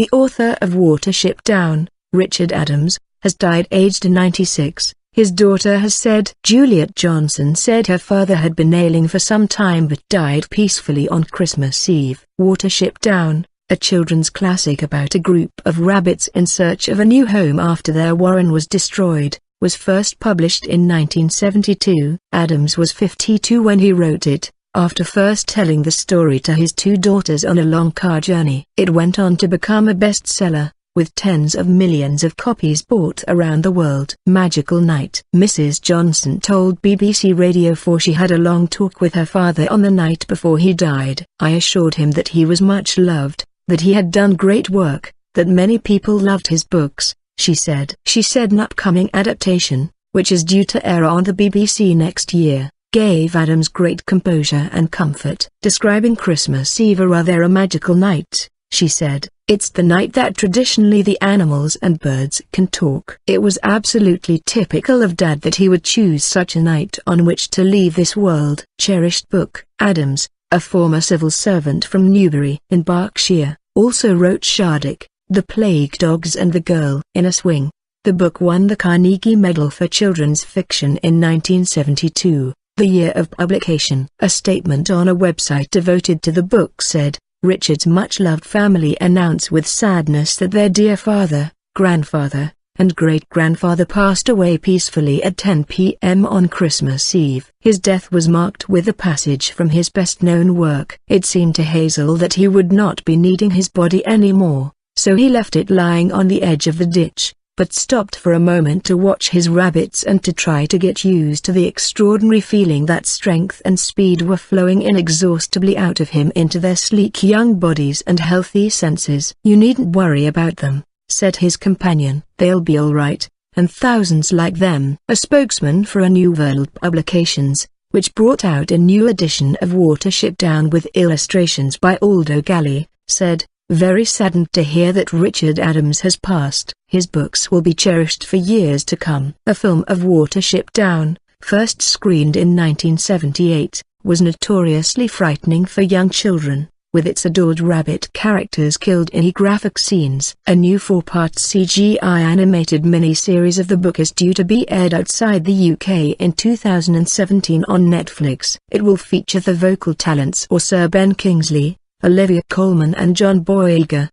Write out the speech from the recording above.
The author of Watership Down, Richard Adams, has died aged 96. His daughter has said. Juliet Johnson said her father had been ailing for some time but died peacefully on Christmas Eve. Watership Down, a children's classic about a group of rabbits in search of a new home after their warren was destroyed, was first published in 1972. Adams was 52 when he wrote it, after first telling the story to his two daughters on a long car journey. It went on to become a bestseller, with tens of millions of copies bought around the world. Magical night. Mrs. Johnson told BBC Radio 4 she had a long talk with her father on the night before he died. I assured him that he was much loved, that he had done great work, that many people loved his books, she said. She said an upcoming adaptation, which is due to air on the BBC next year, gave Adams great composure and comfort. Describing Christmas Eve or rather a magical night, she said, "It's the night that traditionally the animals and birds can talk." It was absolutely typical of Dad that he would choose such a night on which to leave this world. Cherished book. Adams, a former civil servant from Newbury in Berkshire, also wrote Shardik, The Plague Dogs and the Girl in a Swing. The book won the Carnegie Medal for Children's Fiction in 1972, the year of publication. A statement on a website devoted to the book said, Richard's much-loved family announce with sadness that their dear father, grandfather, and great-grandfather passed away peacefully at 10 p.m. on Christmas Eve. His death was marked with a passage from his best-known work. It seemed to Hazel that he would not be needing his body anymore, so he left it lying on the edge of the ditch, but stopped for a moment to watch his rabbits and to try to get used to the extraordinary feeling that strength and speed were flowing inexhaustibly out of him into their sleek young bodies and healthy senses. "You needn't worry about them," said his companion. "They'll be all right, and thousands like them." A spokesman for a New World Publications, which brought out a new edition of Watership Down with illustrations by Aldo Galli, said, "Very saddened to hear that Richard Adams has passed. His books will be cherished for years to come." A film of Watership Down, first screened in 1978, was notoriously frightening for young children, with its adored rabbit characters killed in graphic scenes. A new 4-part CGI animated mini-series of the book is due to be aired outside the UK in 2017 on Netflix. It will feature the vocal talents of Sir Ben Kingsley, Olivia Colman and John Boyega.